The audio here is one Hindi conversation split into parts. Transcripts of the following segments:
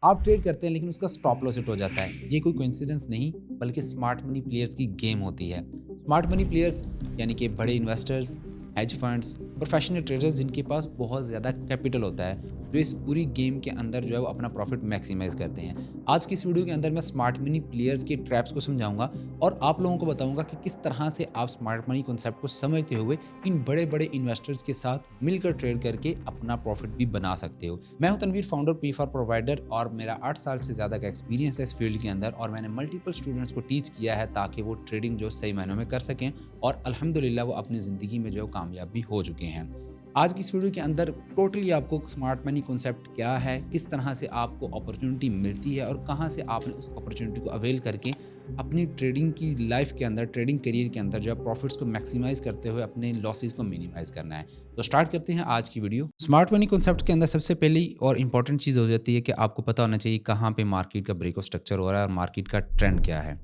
आप ट्रेड करते हैं लेकिन उसका स्टॉप लॉस हिट हो जाता है। ये कोई कोइंसिडेंस नहीं बल्कि स्मार्ट मनी प्लेयर्स की गेम होती है। स्मार्ट मनी प्लेयर्स यानी कि बड़े investors, hedge funds, professional traders जिनके पास बहुत ज़्यादा कैपिटल होता है, जो इस पूरी गेम के अंदर जो है वो अपना प्रॉफिट मैक्सिमाइज़ करते हैं। आज की इस वीडियो के अंदर मैं स्मार्ट मनी प्लेयर्स के ट्रैप्स को समझाऊँगा और आप लोगों को बताऊँगा कि किस तरह से आप स्मार्ट मनी कॉन्सेप्ट को समझते हुए इन बड़े-बड़े इन्वेस्टर्स के साथ मिलकर ट्रेड करके अपना प्रॉफिट भी बना सकते हो। मैं हूं Tanveer, founder P for provider, और मेरा 8 साल से ज़्यादा का एक्सपीरियंस है इस फील्ड के अंदर, और मैंने मल्टीपल स्टूडेंट्स को टीच किया है ताकि वो ट्रेडिंग जो सही मायनों में कर सकें और अल्हम्दुलिल्लाह वो अपनी ज़िंदगी में जो कामयाब भी हो चुके हैं। आज की इस वीडियो के अंदर टोटली आपको स्मार्ट मनी कॉन्सेप्ट क्या है, किस तरह से आपको अपॉर्चुनिटी मिलती है और कहाँ से आपने उस अपॉर्चुनिटी को अवेल करके अपनी ट्रेडिंग की लाइफ के अंदर, ट्रेडिंग करियर के अंदर जो है प्रॉफिट्स को मैक्सिमाइज़ करते हुए अपने लॉसेस को मिनिमाइज़ करना है। तो स्टार्ट करते हैं आज की वीडियो। स्मार्ट मनी कॉन्सेप्ट के अंदर सबसे पहली और इंपॉर्टेंट चीज़ हो जाती है कि आपको पता होना चाहिए कहाँ पे मार्केट का ब्रेक ऑफ स्ट्रक्चर हो रहा है और मार्केट का ट्रेंड क्या है।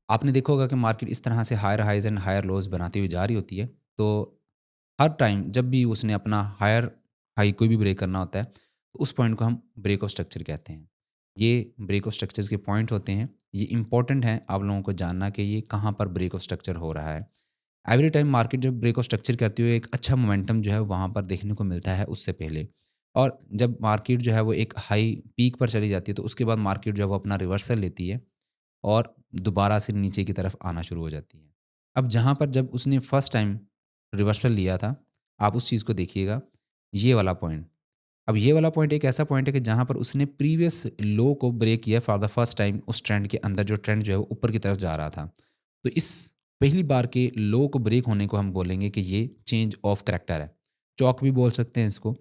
आपने देखा होगा कि मार्केट इस तरह से higher highs and higher lows बनाती हुई जा रही होती है। तो हर टाइम जब भी उसने अपना हायर हाई कोई भी ब्रेक करना होता है, तो उस पॉइंट को हम ब्रेक ऑफ स्ट्रक्चर कहते हैं। ये ब्रेक ऑफ स्ट्रक्चर्स के पॉइंट होते हैं। ये इंपॉर्टेंट है आप लोगों को जानना कि ये कहाँ पर ब्रेक ऑफ स्ट्रक्चर हो रहा है। एवरी टाइम मार्केट जब ब्रेक ऑफ स्ट्रक्चर करती हुई एक अच्छा मोमेंटम जो है वहाँ पर देखने को मिलता है उससे पहले। और जब मार्केट जो है वो एक हाई पीक पर चली जाती है तो उसके बाद मार्केट जो है वो अपना रिवर्सल लेती है और दोबारा से नीचे की तरफ आना शुरू हो जाती है। अब जहाँ पर जब उसने फर्स्ट टाइम रिवर्सल लिया था, आप उस चीज़ को देखिएगा, ये वाला पॉइंट। अब ये वाला पॉइंट एक ऐसा पॉइंट है कि जहाँ पर उसने प्रीवियस लो को ब्रेक किया फॉर द फर्स्ट टाइम उस ट्रेंड के अंदर, जो ट्रेंड जो है वो ऊपर की तरफ जा रहा था। तो इस पहली बार के लो को ब्रेक होने को हम बोलेंगे कि ये चेंज ऑफ करैक्टर है। चौक भी बोल सकते हैं इसको।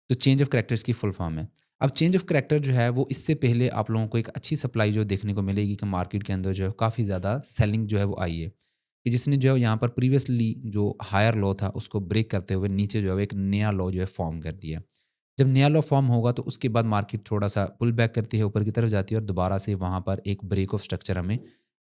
तो चेंज ऑफ करैक्टर इसकी फुल फॉर्म है। अब चेंज ऑफ करैक्टर जो है वो इससे पहले आप लोगों को एक अच्छी सप्लाई जो देखने को मिलेगी कि मार्केट के अंदर जो है काफ़ी ज़्यादा सेलिंग जो है वो आई है। कि जिसने जो है यहाँ पर प्रीवियसली जो हायर लो था उसको ब्रेक करते हुए नीचे जो है एक नया लो जो है फॉर्म कर दिया। जब नया लो फॉर्म होगा तो उसके बाद मार्केट थोड़ा-सा पुल बैक करती है, ऊपर की तरफ जाती है और दोबारा से वहाँ पर एक ब्रेक ऑफ स्ट्रक्चर हमें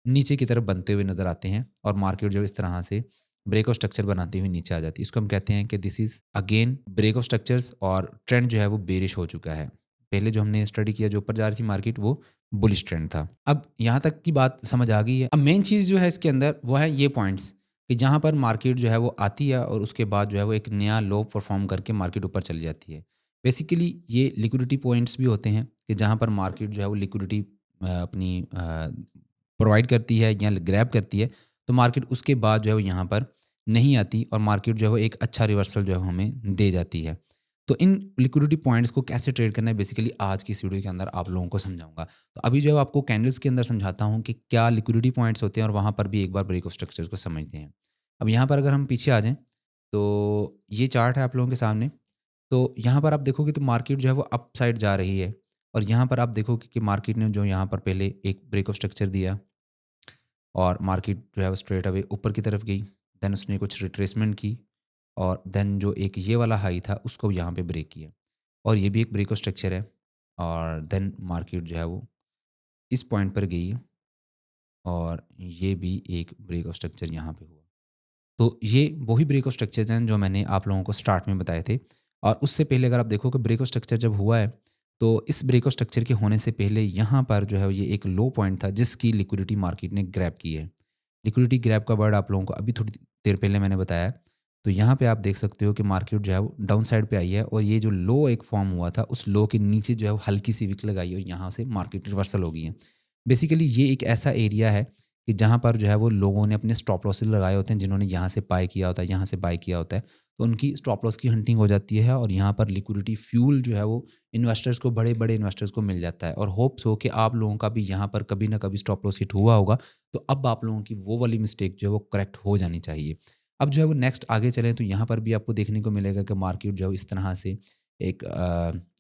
नीचे की तरफ बनते हुए नज़र आते हैं और मार्केट जो है इस तरह से ब्रेक ऑफ स्ट्रक्चर बनाती हुई नीचे आ जाती है। इसको हम कहते हैं कि this is again break of structures और ट्रेंड जो है वो बेरिश हो चुका है। पहले जो हमने स्टडी किया जो ऊपर जा रही थी मार्केट, वो बुलिश ट्रेंड था। अब यहाँ तक की बात समझ आ गई है। अब मेन चीज़ जो है इसके अंदर वो है ये पॉइंट्स कि जहाँ पर मार्केट जो है वो आती है और उसके बाद जो है वो एक नया लो परफ़ॉर्म करके मार्केट ऊपर चली जाती है। बेसिकली ये लिक्विडिटी पॉइंट्स भी होते हैं कि जहाँ पर मार्केट जो है वो लिक्विडिटी अपनी प्रोवाइड करती है या ग्रैब करती है, तो मार्केट उसके बाद जो है वो यहाँ पर नहीं आती और मार्केट जो है वो एक अच्छा रिवर्सल जो है वो हमें दे जाती है। तो इन लिक्विडिटी पॉइंट्स को कैसे ट्रेड करना है बेसिकली आज की इस वीडियो के अंदर आप लोगों को समझाऊँगा। तो अभी जो है आपको कैंडल्स के अंदर समझाता हूँ कि क्या लिक्विडिटी पॉइंट्स होते हैं और वहाँ पर भी एक बार ब्रेक ऑफ स्ट्रक्चर्स को समझते हैं। अब यहाँ पर अगर हम पीछे आ जाएँ, तो ये चार्ट है आप लोगों के सामने। तो यहाँ पर आप देखोगे तो मार्केट जो है वो अप साइड जा रही है और यहाँ पर आप देखोगे कि मार्केट ने जो यहाँ पर पहले एक ब्रेक ऑफ स्ट्रक्चर दिया और मार्केट जो है वो स्ट्रेट अवे ऊपर की तरफ गई। देन उसने कुछ रिट्रेसमेंट की और देन जो एक ये वाला हाई था उसको यहाँ पे ब्रेक किया और ये भी एक ब्रेक ऑफ स्ट्रक्चर है और देन मार्केट जो है वो इस पॉइंट पर गई और ये भी एक ब्रेक ऑफ स्ट्रक्चर यहाँ पे हुआ। तो ये वही ब्रेक ऑफ स्ट्रक्चर्स हैं जो मैंने आप लोगों को स्टार्ट में बताए थे। और उससे पहले अगर आप देखो कि ब्रेक ऑफ स्ट्रक्चर जब हुआ है, तो इस ब्रेक ऑफ स्ट्रक्चर के होने से पहले यहाँ पर जो है ये एक लो पॉइंट था जिसकी लिक्विडिटी मार्केट ने ग्रैब की है। लिक्विडिटी ग्रैब का वर्ड आप लोगों को अभी थोड़ी देर पहले मैंने बताया। तो यहाँ पे आप देख सकते हो कि मार्केट जो है वो डाउन साइड पे आई है और ये जो लो एक फॉर्म हुआ था उस लो के नीचे जो है वो हल्की सी विक लगाई है और यहाँ से मार्केट रिवर्सल हो गई है। बेसिकली ये एक ऐसा एरिया है कि जहाँ पर जो है वो लोगों ने अपने स्टॉप लॉसेस लगाए होते हैं, जिन्होंने यहाँ से बाय किया होता है, यहाँ से बाय किया होता है, तो उनकी स्टॉप लॉस की हंटिंग हो जाती है और यहाँ पर लिक्विडिटी फ्यूल जो है वो इन्वेस्टर्स को, बड़े-बड़े इन्वेस्टर्स को मिल जाता है और होप्स हो कि आप लोगों का भी यहाँ पर कभी ना कभी स्टॉप लॉस हिट हुआ होगा, तो अब आप लोगों की वो वाली मिस्टेक जो है वो करेक्ट हो जानी चाहिए। अब जो है वो नेक्स्ट आगे चलें तो यहाँ पर भी आपको देखने को मिलेगा कि मार्केट जो है इस तरह से एक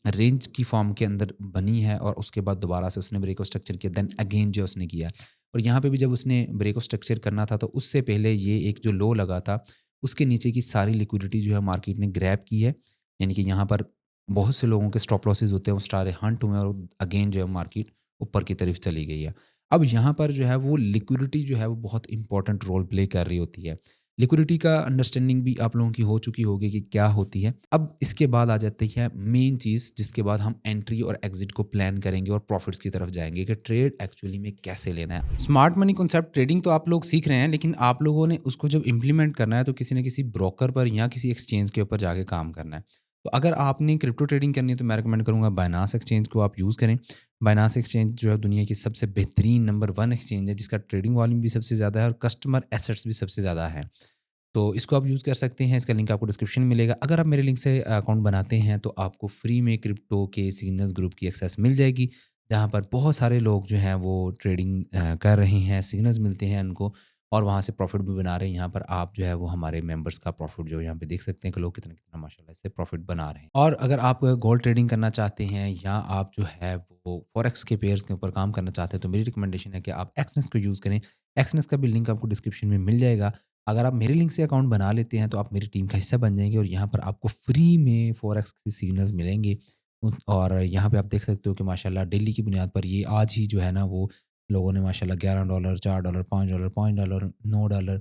रेंज की फॉर्म के अंदर बनी है और उसके बाद दोबारा से उसने ब्रेक ऑफ स्ट्रक्चर किया, देन अगेन जो उसने किया। और यहाँ पे भी जब उसने ब्रेक ऑफ स्ट्रक्चर करना था तो उससे पहले ये एक जो लो लगा था उसके नीचे की सारी लिक्विडिटी जो है मार्केट ने ग्रैब की है। यानी कि यहाँ पर बहुत से लोगों के स्टॉप लॉसेस होते हैं, वो सारे हंट हुए और अगेन जो है मार्केट ऊपर की तरफ चली गई है। अब यहाँ पर जो है वो लिक्विडिटी जो है वो बहुत इंपॉर्टेंट रोल प्ले कर रही होती है। लिक्विडिटी का अंडरस्टैंडिंग भी आप लोगों की हो चुकी होगी कि क्या होती है। अब इसके बाद आ जाती है मेन चीज़, जिसके बाद हम एंट्री और एग्ज़िट को प्लान करेंगे और प्रॉफ़िट्स की तरफ जाएँगे कि ट्रेड एक्चुअली में कैसे लेना है। स्मार्ट मनी कॉन्सेप्ट ट्रेडिंग तो आप लोग सीख रहे हैं, लेकिन आप लोगों ने उसको जब इम्प्लीमेंट करना है तो किसी न किसी ब्रोकर पर या किसी एक्सचेंज के ऊपर जाके काम करना है। तो अगर आपने क्रिप्टो ट्रेडिंग करनी है तो मैं रिकमेंड करूँगा बायनांस एक्सचेंज को आप यूज़ करें। बायनांस एक्सचेंज जो है दुनिया की सबसे बेहतरीन नंबर 1 एक्सचेंज है, जिसका ट्रेडिंग वॉल्यूम भी सबसे ज़्यादा है और कस्टमर एसेट्स भी सबसे ज़्यादा है। तो इसको आप यूज़ कर सकते हैं, इसका लिंक आपको डिस्क्रिप्शन में मिलेगा। अगर आप मेरे लिंक से अकाउंट बनाते हैं तो आपको फ्री में क्रिप्टो के सिग्नल्स ग्रुप की एक्सेस मिल जाएगी, जहाँ पर बहुत सारे लोग जो हैं वो ट्रेडिंग कर रहे हैं, सिग्नल्स मिलते हैं उनको और वहाँ से प्रॉफ़िट भी बना रहे हैं। यहाँ पर आप जो है वो हमारे मेंबर्स का प्रॉफ़िट जो यहाँ पे देख सकते हैं कि लोग कितना-कितना माशाल्लाह से प्रॉफ़िट बना रहे हैं। और अगर आप गोल्ड ट्रेडिंग करना चाहते हैं या आप जो है वो फॉरेक्स के पेयर्स के ऊपर काम करना चाहते हैं, तो मेरी रिकमेंडेशन है कि आप एक्सनेस को यूज़ करें। एक्सनेस का भी लिंक आपको डिस्क्रिप्शन में मिल जाएगा। अगर आप मेरे लिंक से अकाउंट बना लेते हैं तो आप मेरी टीम का हिस्सा बन जाएँगे और यहाँ पर आपको फ्री में फॉरेक्स के सिग्नल्स मिलेंगे। और यहाँ पे आप देख सकते हो कि माशाल्लाह डेली की बुनियाद पर ये आज ही जो है ना वो लोगों ने माशाल्लाह $11, $4, $5, $5, $9,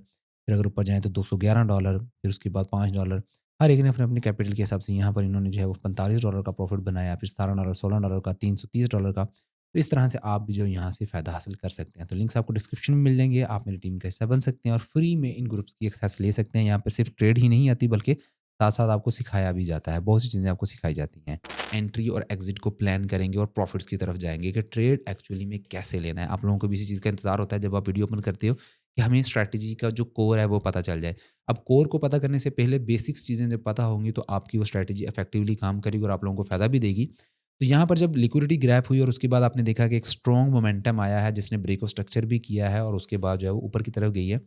फिर अगर ऊपर जाएँ तो $211, फिर उसके बाद $5, हर एक ने अपने-अपने कैपिटल के हिसाब से यहाँ पर इन्होंने जो है वो $45 का प्रॉफ़िट बनाया, फिर $17, $16 का, $330 का। तो इस तरह से आप भी जो यहाँ से फ़ायदा हासिल कर सकते हैं। तो लिंक्स आपको डिस्क्रिप्शन में मिल जाएँगे, आप मेरी टीम का हिस्सा बन सकते हैं और फ्री में इन ग्रुप्स की एक्सेस ले सकते हैं। यहाँ पर सिर्फ ट्रेड ही नहीं आती बल्कि साथ-साथ आपको सिखाया भी जाता है, बहुत सी चीज़ें आपको सिखाई जाती हैं। एंट्री और एग्ज़िट को प्लान करेंगे और प्रॉफ़िट्स की तरफ जाएँगे कि ट्रेड एक्चुअली में कैसे लेना है। आप लोगों को भी इसी चीज़ का इंतज़ार होता है जब आप वीडियो ओपन करते हो कि हमें स्ट्रैटेजी का जो कोर है वो पता चल जाए। अब कोर को पता करने से पहले बेसिक्स चीज़ें जब पता होंगी तो आपकी वो स्ट्रैटेजी इफेक्टिवली काम करेगी और आप लोगों को फ़ायदा भी देगी। तो यहाँ पर जब लिक्विडिटी ग्रैब हुई और उसके बाद आपने देखा कि एक स्ट्रॉन्ग मोमेंटम आया है जिसने ब्रेक ऑफ स्ट्रक्चर भी किया है और उसके बाद जो है वो ऊपर की तरफ गई है।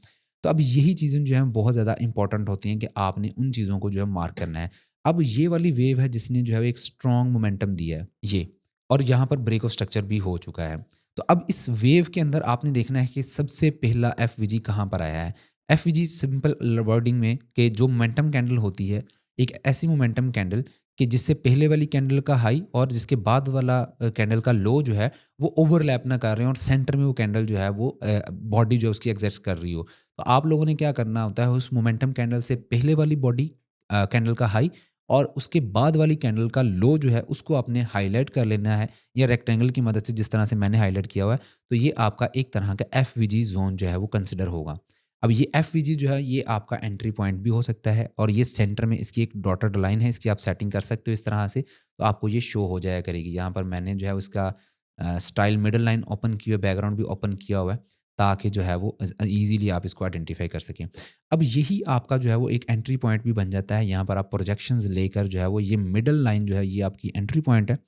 तो अब यही चीज़ें जो हैं बहुत ज़्यादा इंपॉर्टेंट होती हैं कि आपने उन चीज़ों को जो है मार्क करना है। अब ये वाली वेव है जिसने जो है एक स्ट्रॉन्ग मोमेंटम दिया है ये, और यहाँ पर ब्रेक ऑफ स्ट्रक्चर भी हो चुका है। तो अब इस वेव के अंदर आपने देखना है कि सबसे पहला एफवीजी कहाँ पर आया है। एफवीजी सिंपल वर्डिंग में कि जो मोमेंटम कैंडल होती है, एक ऐसी मोमेंटम कैंडल कि जिससे पहले वाली कैंडल का हाई और जिसके बाद वाला कैंडल का लो जो है वो ओवरलैप ना कर रहे हो और सेंटर में वो कैंडल जो है वो बॉडी जो है उसकी एग्जिस्ट कर रही हो। तो आप लोगों ने क्या करना होता है, उस मोमेंटम कैंडल से पहले वाली बॉडी कैंडल का हाई और उसके बाद वाली कैंडल का लो जो है उसको आपने हाईलाइट कर लेना है या रेक्टेंगल की मदद से, जिस तरह से मैंने हाईलाइट किया हुआ है। तो ये आपका एक तरह का एफवीजी जोन जो है वो कंसिडर होगा। अब ये एफवीजी जो है ये आपका एंट्री पॉइंट भी हो सकता है और ये सेंटर में इसकी एक डॉटेड लाइन है, इसकी आप सेटिंग कर सकते हो इस तरह से, तो आपको ये शो हो जाया करेगी। यहाँ पर मैंने जो है उसका स्टाइल मिडल लाइन ओपन की हुई है, बैकग्राउंड भी ओपन किया हुआ है ताकि जो है वो ईज़िली आप इसको आइडेंटिफ़ाई कर सकें। अब यही आपका जो है वो एक एंट्री पॉइंट भी बन जाता है। यहाँ पर आप प्रोजेक्शंस लेकर जो है वो ये मिडल लाइन जो है ये आपकी एंट्री पॉइंट है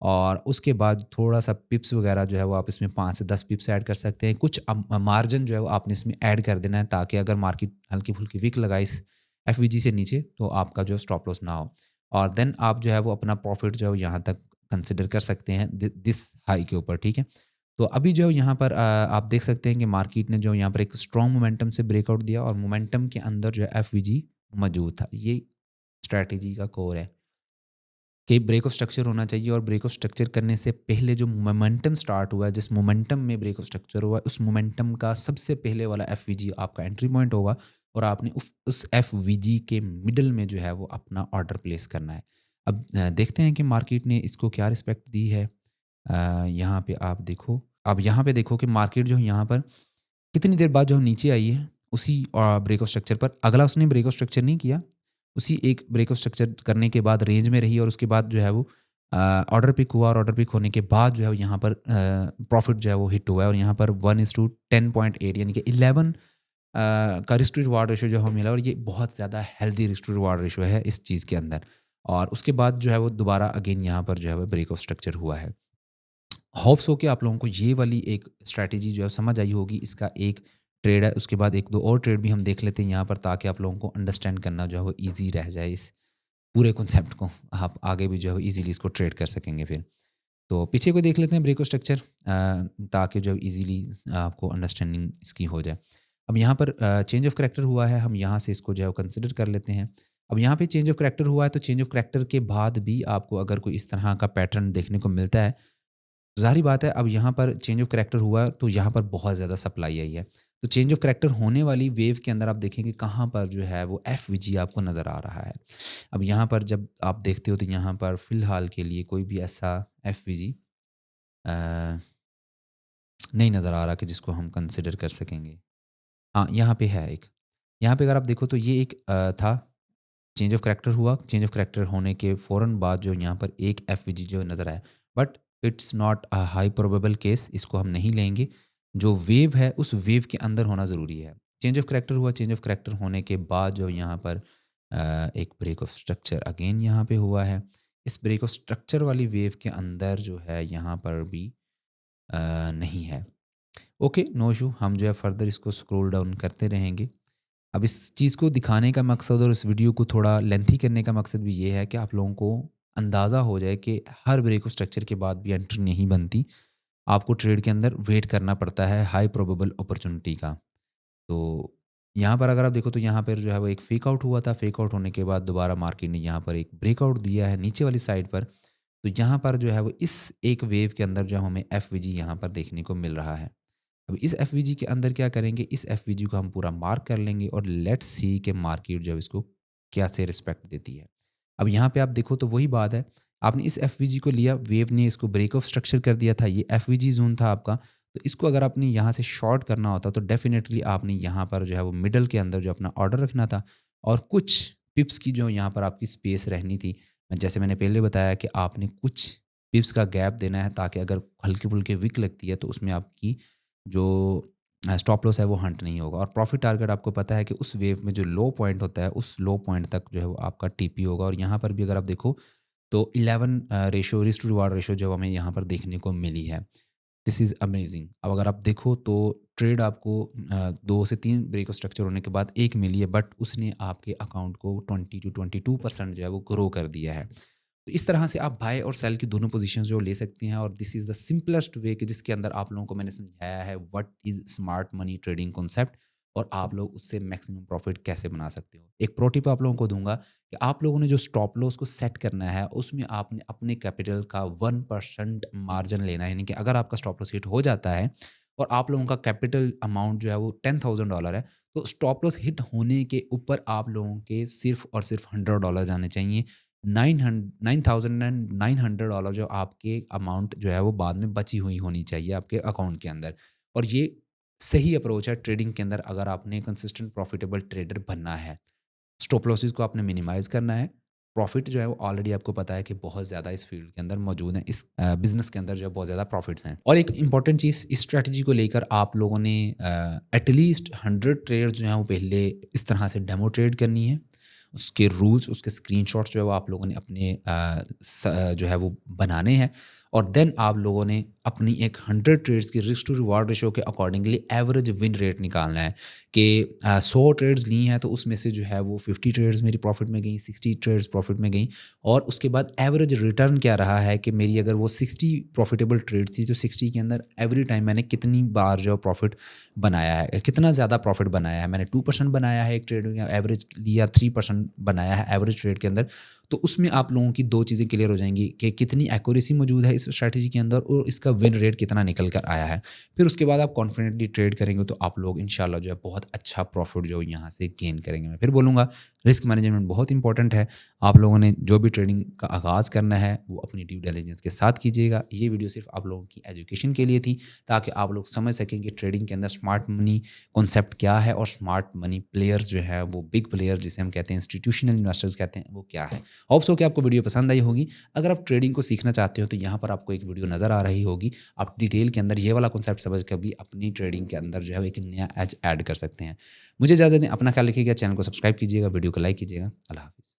और उसके बाद थोड़ा-सा पिप्स वगैरह जो है वो आप इसमें 5 से 10 पिप्स ऐड कर सकते हैं। कुछ मार्जिन जो है वो आपने इसमें ऐड कर देना है ताकि अगर मार्केट हल्की-फुल्की विक लगाए इस एफवीजी से नीचे तो आपका जो है स्टॉप लॉस ना हो। और देन आप जो है वो अपना प्रॉफ़िट जो है वो यहाँ तक कंसिडर कर सकते हैं दिस हाई के ऊपर, ठीक है? तो अभी जो यहाँ पर आप देख सकते हैं कि मार्केट ने जो यहाँ पर एक स्ट्रॉन्ग मोमेंटम से ब्रेकआउट दिया और मोमेंटम के अंदर जो है एफवीजी मौजूद था। ये स्ट्रैटेजी का कोर है कि ब्रेक ऑफ स्ट्रक्चर होना चाहिए और ब्रेक ऑफ स्ट्रक्चर करने से पहले जो मोमेंटम स्टार्ट हुआ है, जिस मोमेंटम में ब्रेक ऑफ स्ट्रक्चर हुआ है, उस मोमेंटम का सबसे पहले वाला एफवीजी आपका एंट्री पॉइंट होगा और आपने उस एफवीजी के मिडल में जो है वो अपना ऑर्डर प्लेस करना है। अब देखते हैं कि मार्केट ने इसको क्या रिस्पेक्ट दी है। यहाँ पे आप देखो, अब यहाँ पे देखो कि मार्केट जो है यहाँ पर कितनी देर बाद जो नीचे आई है उसी ब्रेक ऑफ स्ट्रक्चर पर। अगला उसने ब्रेक ऑफ स्ट्रक्चर नहीं किया, उसी एक ब्रेक ऑफ स्ट्रक्चर करने के बाद रेंज में रही और उसके बाद जो है वो ऑर्डर पिक हुआ और ऑर्डर पिक होने के बाद जो है यहाँ पर प्रॉफिट जो है वो हिट हुआ है और यहाँ पर 1:10.8 यानी कि 11 का रिस्क टू रिवार्ड रेशियो जो हमें मिला और ये बहुत ज़्यादा healthy risk to reward ratio है इस चीज़ के अंदर। और उसके बाद जो है वो दोबारा अगेन यहाँ पर जो है वो ब्रेक ऑफ स्ट्रक्चर हुआ है। होप्स हो कि आप लोगों को ये वाली एक स्ट्रैटेजी जो है समझ आई होगी। इसका एक ट्रेड है, उसके बाद 1-2 और ट्रेड भी हम देख लेते हैं यहाँ पर ताकि आप लोगों को अंडरस्टैंड करना जो है वो ईज़ी रह जाए इस पूरे कॉन्सेप्ट को। आप आगे भी जो है ईज़िली इसको ट्रेड कर सकेंगे फिर। तो पीछे को देख लेते हैं ब्रेक ऑफ स्ट्रक्चर ताकि जो ईज़िली आपको अंडरस्टैंडिंग इसकी हो जाए। अब यहाँ पर चेंज ऑफ करैक्टर हुआ है, हम यहाँ से इसको जो है कंसिडर कर लेते हैं। अब यहाँ पे चेंज ऑफ करैक्टर हुआ है तो चेंज ऑफ करैक्टर के बाद भी आपको अगर कोई इस तरह का पैटर्न देखने को मिलता है, ज़ाहिर बात है अब यहाँ पर चेंज ऑफ करैक्टर हुआ तो यहाँ पर बहुत ज़्यादा सप्लाई आई है। तो चेंज ऑफ करैक्टर होने वाली वेव के अंदर आप देखेंगे कहाँ पर जो है वो एफवीजी आपको नज़र आ रहा है। अब यहाँ पर जब आप देखते हो तो यहाँ पर फ़िलहाल के लिए कोई भी ऐसा एफवीजी नहीं नज़र आ रहा कि जिसको हम कंसिडर कर सकेंगे। हाँ, यहाँ पे है एक। यहाँ पे अगर आप देखो तो ये एक था, चेंज ऑफ करैक्टर हुआ, चेंज ऑफ करैक्टर होने के फ़ौरन बाद जो यहाँ पर एक एफवीजी जो नज़र आया, but it's not a high probable case, इसको हम नहीं लेंगे। जो वेव है उस वेव के अंदर होना ज़रूरी है। चेंज ऑफ करैक्टर हुआ, चेंज ऑफ करैक्टर होने के बाद जो यहाँ पर एक ब्रेक ऑफ स्ट्रक्चर अगेन यहाँ पे हुआ है। इस ब्रेक ऑफ स्ट्रक्चर वाली वेव के अंदर जो है यहाँ पर भी नहीं है। ओके, नो इशू, हम जो है फर्दर इसको स्क्रॉल डाउन करते रहेंगे। अब इस चीज़ को दिखाने का मकसद और इस वीडियो को थोड़ा लेंथी करने का मकसद भी ये है कि आप लोगों को अंदाज़ा हो जाए कि हर ब्रेक ऑफ स्ट्रक्चर के बाद भी एंट्री नहीं बनती। आपको ट्रेड के अंदर वेट करना पड़ता है हाई प्रोबेबल अपॉर्चुनिटी का। तो यहाँ पर अगर आप देखो तो यहाँ पर जो है वो एक फेक आउट हुआ था। फेक आउट होने के बाद दोबारा मार्केट ने यहाँ पर एक ब्रेकआउट दिया है नीचे वाली साइड पर। तो यहाँ पर जो है वो इस एक वेव के अंदर जो हमें एफवीजी यहाँ पर देखने को मिल रहा है। अब इस एफवीजी के अंदर क्या करेंगे, इस एफवीजी को हम पूरा मार्क कर लेंगे और लेट्स सी कि मार्केट जो है इसको क्या से रिस्पेक्ट देती है। अब यहाँ पे आप देखो तो वही बात है, आपने इस एफवीजी को लिया, वेव ने इसको ब्रेक ऑफ स्ट्रक्चर कर दिया था, ये एफवीजी जोन था आपका। तो इसको अगर आपने यहाँ से शॉर्ट करना होता तो डेफिनेटली आपने यहाँ पर जो है वो मिडल के अंदर जो अपना ऑर्डर रखना था और कुछ पिप्स की जो यहाँ पर आपकी स्पेस रहनी थी। जैसे मैंने पहले बताया कि आपने कुछ पिप्स का गैप देना है ताकि अगर हल्की फुल्की विक लगती है तो उसमें आपकी जो स्टॉप लॉस है वो हंट नहीं होगा। और प्रॉफिट टारगेट आपको पता है कि उस वेव में जो लो पॉइंट होता है उस लो पॉइंट तक जो है वो आपका टीपी होगा। और यहाँ पर भी अगर आप देखो तो 11 ratio, risk to reward ratio जो हमें यहाँ पर देखने को मिली है। This is amazing. अब अगर आप देखो तो ट्रेड आपको 2 से 3 ब्रेक ऑफ स्ट्रक्चर होने के बाद एक मिली है, बट उसने आपके अकाउंट को 20 टू 22% जो है वो ग्रो कर दिया है। तो इस तरह से आप बाय और सेल की दोनों पोजीशंस जो ले सकते हैं। और this is the simplest way कि जिसके अंदर आप लोगों को मैंने समझाया है what is smart money trading concept और आप लोग उससे मैक्सिमम प्रॉफिट कैसे बना सकते हो। एक प्रो टिप आप लोगों को दूंगा कि आप लोगों ने जो स्टॉप लॉस को सेट करना है उसमें आपने अपने कैपिटल का 1% मार्जिन लेना है। यानी कि अगर आपका स्टॉप लॉस हिट हो जाता है और आप लोगों का कैपिटल अमाउंट जो है वो $10,000 है, तो स्टॉप लॉस हिट होने के ऊपर आप लोगों के सिर्फ और सिर्फ $100 जाने चाहिए। 9,900 जो आपके अमाउंट जो है वो बाद में बची हुई होनी चाहिए आपके अकाउंट के अंदर। और ये सही अप्रोच है ट्रेडिंग के अंदर अगर आपने कंसिस्टेंट प्रॉफिटेबल ट्रेडर बनना है। स्टॉप लॉसेस को आपने मिनिमाइज़ करना है। प्रॉफिट जो है वो ऑलरेडी आपको पता है कि बहुत ज़्यादा इस फील्ड के अंदर मौजूद है। इस बिज़नेस के अंदर जो है बहुत ज़्यादा प्रॉफिट्स हैं। और एक इम्पॉर्टेंट चीज़, इस स्ट्रैटेजी को लेकर आप लोगों ने एटलीस्ट 100 ट्रेड्स जो हैं वो पहले इस तरह से डेमो ट्रेड करनी है। उसके रूल्स, उसके स्क्रीनशॉट्स जो है वो आप लोगों ने अपने जो है वो बनाने हैं। और देन आप लोगों ने अपनी एक 100 ट्रेड्स की रिस्क टू रिवार्ड रेशियो के अकॉर्डिंगली एवरेज विन रेट निकालना है कि 100 ट्रेड्स ली हैं तो उसमें से जो है वो 50 ट्रेड्स मेरी प्रॉफिट में गई, 60 ट्रेड्स प्रॉफिट में गई। और उसके बाद एवरेज रिटर्न क्या रहा है कि मेरी अगर वो 60 प्रॉफिटेबल ट्रेड्स थी तो 60 के अंदर एवरी टाइम मैंने कितनी बार जो प्रॉफिट बनाया है, कितना ज़्यादा प्रॉफिट बनाया है। मैंने 2% बनाया है एक ट्रेड में, एवरेज लिया 3% बनाया है एवरेज ट्रेड के अंदर। तो उसमें आप लोगों की 2 चीज़ें क्लियर हो जाएंगी कि कितनी एक्यूरेसी मौजूद है इस स्ट्रैटेजी के अंदर और इसका विन रेट कितना निकल कर आया है। फिर उसके बाद आप कॉन्फिडेंटली ट्रेड करेंगे तो आप लोग इंशाल्लाह जो है बहुत अच्छा प्रॉफिट जो यहाँ से गेन करेंगे। मैं फिर बोलूँगा रिस्क मैनेजमेंट बहुत इंपॉर्टेंट है। आप लोगों ने जो भी ट्रेडिंग का आगाज़ करना है वो अपनी ड्यू डिलिजेंस के साथ कीजिएगा। ये वीडियो सिर्फ आप लोगों की एजुकेशन के लिए थी ताकि आप लोग समझ सकें कि ट्रेडिंग के अंदर स्मार्ट मनी कॉन्सेप्ट क्या है और स्मार्ट मनी प्लेयर्स जो है वो बिग प्लेयर्स जिसे हम कहते हैं इंस्टीट्यूशनल इन्वेस्टर्स कहते हैं वो क्या है। होप्स हो कि आपको वीडियो पसंद आई होगी। अगर आप ट्रेडिंग को सीखना चाहते हो तो यहाँ पर आपको एक वीडियो नज़र आ रही होगी। आप डिटेल के अंदर ये वाला कॉन्सेप्ट समझ कर भी अपनी ट्रेडिंग के अंदर जो है एक नया एज ऐड कर सकते हैं। मुझे इजाज़त दें, अपना ख्याल रखिएगा, चैनल को सब्सक्राइब कीजिएगा, वीडियो को लाइक कीजिएगा। अल्लाह हाफ़िज़।